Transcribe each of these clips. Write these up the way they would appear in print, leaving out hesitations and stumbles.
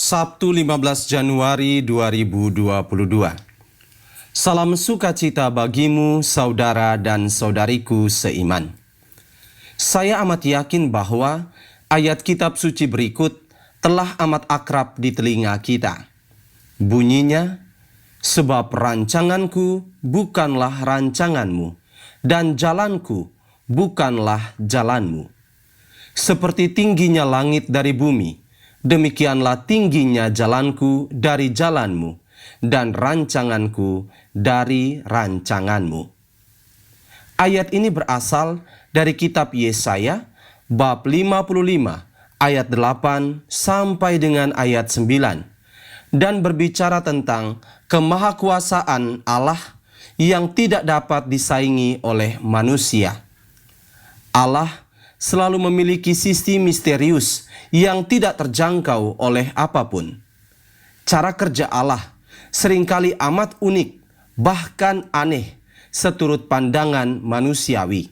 Sabtu 15 Januari 2022. Salam sukacita bagimu, saudara dan saudariku seiman. Saya amat yakin bahwa ayat kitab suci berikut telah amat akrab di telinga kita. Bunyinya, sebab rancanganku bukanlah rancanganmu, dan jalanku bukanlah jalanmu. Seperti tingginya langit dari bumi, demikianlah tingginya jalanku dari jalanmu, dan rancanganku dari rancanganmu. Ayat ini berasal dari kitab Yesaya, bab 55, ayat 8 sampai dengan ayat 9, dan berbicara tentang kemahakuasaan Allah yang tidak dapat disaingi oleh manusia. Allah selalu memiliki sisi misterius yang tidak terjangkau oleh apapun. Cara kerja Allah seringkali amat unik, bahkan aneh, seturut pandangan manusiawi.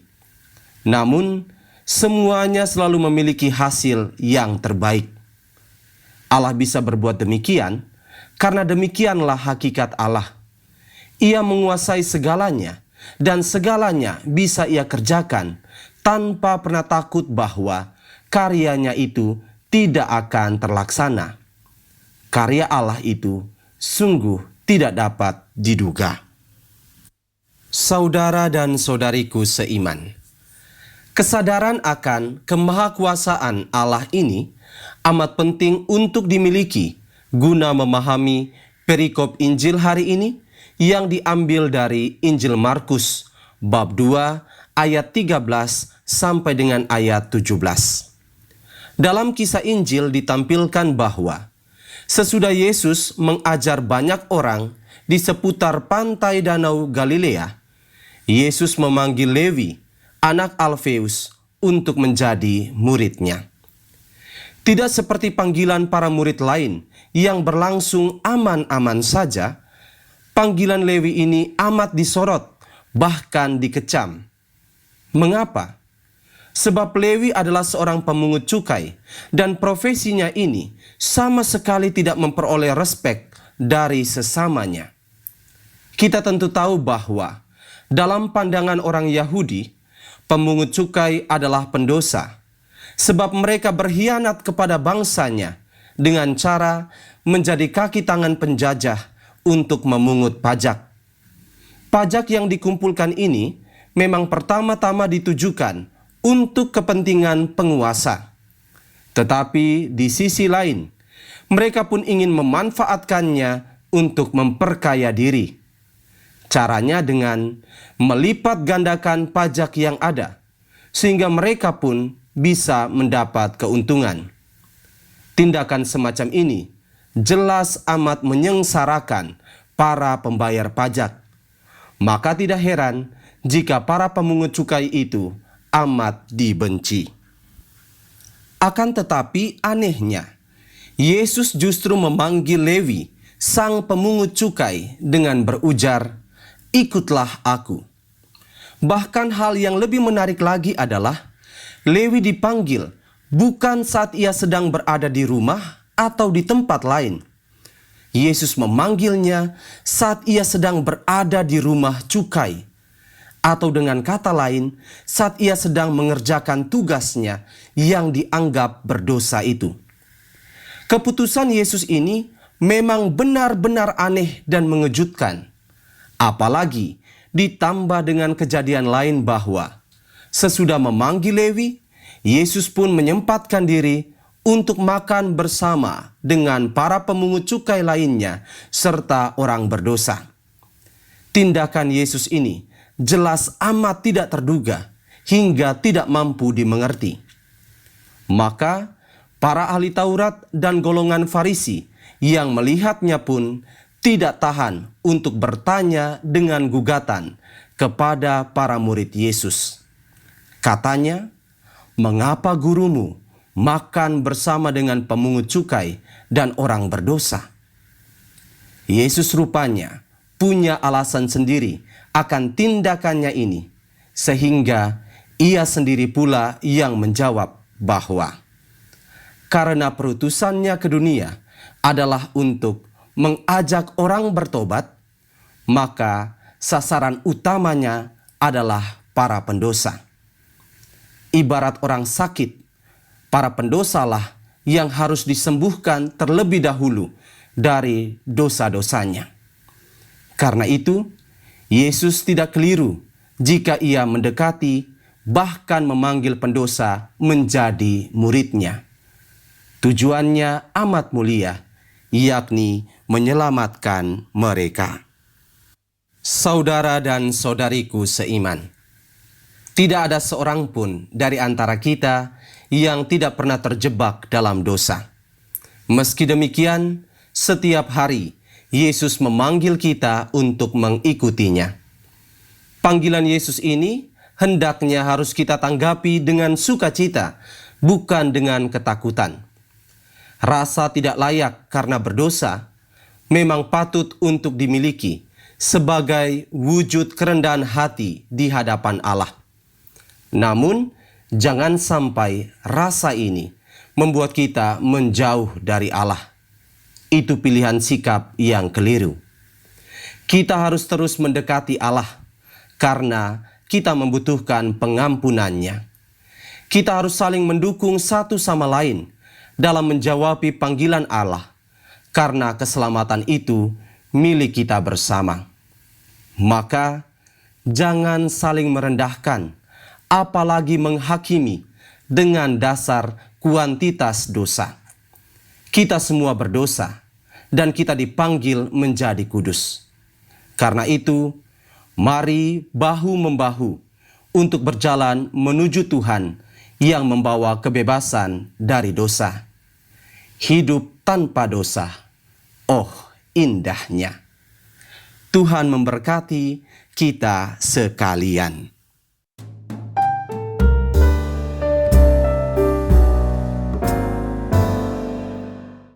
Namun, semuanya selalu memiliki hasil yang terbaik. Allah bisa berbuat demikian karena demikianlah hakikat Allah. Ia menguasai segalanya, dan segalanya bisa Ia kerjakan tanpa pernah takut bahwa karyanya itu tidak akan terlaksana. Karya Allah itu sungguh tidak dapat diduga. Saudara dan saudariku seiman, kesadaran akan kemahakuasaan Allah ini amat penting untuk dimiliki guna memahami perikop Injil hari ini yang diambil dari Injil Markus bab 2 ayat 13 sampai dengan ayat 17. Dalam kisah Injil ditampilkan bahwa sesudah Yesus mengajar banyak orang di seputar pantai Danau Galilea, Yesus memanggil Lewi, anak Alfeus, untuk menjadi muridnya. Tidak seperti panggilan para murid lain yang berlangsung aman-aman saja, panggilan Lewi ini amat disorot, bahkan dikecam. Mengapa? Sebab Lewi adalah seorang pemungut cukai, dan profesinya ini sama sekali tidak memperoleh respek dari sesamanya. Kita tentu tahu bahwa dalam pandangan orang Yahudi, pemungut cukai adalah pendosa, sebab mereka berkhianat kepada bangsanya dengan cara menjadi kaki tangan penjajah untuk memungut pajak. Pajak yang dikumpulkan ini memang pertama-tama ditujukan untuk kepentingan penguasa. Tetapi di sisi lain, mereka pun ingin memanfaatkannya untuk memperkaya diri. Caranya dengan melipat gandakan pajak yang ada, sehingga mereka pun bisa mendapat keuntungan. Tindakan semacam ini jelas amat menyengsarakan para pembayar pajak. Maka tidak heran jika para pemungut cukai itu amat dibenci. Akan tetapi anehnya, Yesus justru memanggil Lewi, sang pemungut cukai, dengan berujar, "Ikutlah aku." Bahkan hal yang lebih menarik lagi adalah, Lewi dipanggil bukan saat ia sedang berada di rumah atau di tempat lain. Yesus memanggilnya saat ia sedang berada di rumah cukai, atau dengan kata lain, saat ia sedang mengerjakan tugasnya yang dianggap berdosa itu. Keputusan Yesus ini memang benar-benar aneh dan mengejutkan. Apalagi ditambah dengan kejadian lain bahwa sesudah memanggil Lewi, Yesus pun menyempatkan diri untuk makan bersama dengan para pemungut cukai lainnya serta orang berdosa. Tindakan Yesus ini jelas amat tidak terduga hingga tidak mampu dimengerti. Maka para ahli Taurat dan golongan Farisi yang melihatnya pun tidak tahan untuk bertanya dengan gugatan kepada para murid Yesus. Katanya, "Mengapa gurumu makan bersama dengan pemungut cukai dan orang berdosa?" Yesus rupanya punya alasan sendiri akan tindakannya ini, sehingga ia sendiri pula yang menjawab bahwa karena perutusannya ke dunia adalah untuk mengajak orang bertobat, maka sasaran utamanya adalah para pendosa. Ibarat orang sakit, para pendosalah yang harus disembuhkan terlebih dahulu dari dosa-dosanya. Karena itu, Yesus tidak keliru jika ia mendekati, bahkan memanggil pendosa menjadi muridnya. Tujuannya amat mulia, yakni menyelamatkan mereka. Saudara dan saudariku seiman, tidak ada seorang pun dari antara kita yang tidak pernah terjebak dalam dosa. Meski demikian, setiap hari Yesus memanggil kita untuk mengikutinya. Panggilan Yesus ini hendaknya harus kita tanggapi dengan sukacita, bukan dengan ketakutan. Rasa tidak layak karena berdosa memang patut untuk dimiliki sebagai wujud kerendahan hati di hadapan Allah. Namun, jangan sampai rasa ini membuat kita menjauh dari Allah. Itu pilihan sikap yang keliru. Kita harus terus mendekati Allah karena kita membutuhkan pengampunannya. Kita harus saling mendukung satu sama lain dalam menjawabi panggilan Allah, karena keselamatan itu milik kita bersama. Maka, jangan saling merendahkan, apalagi menghakimi dengan dasar kuantitas dosa. Kita semua berdosa, dan kita dipanggil menjadi kudus. Karena itu, mari bahu-membahu untuk berjalan menuju Tuhan yang membawa kebebasan dari dosa. Hidup tanpa dosa, oh indahnya. Tuhan memberkati kita sekalian.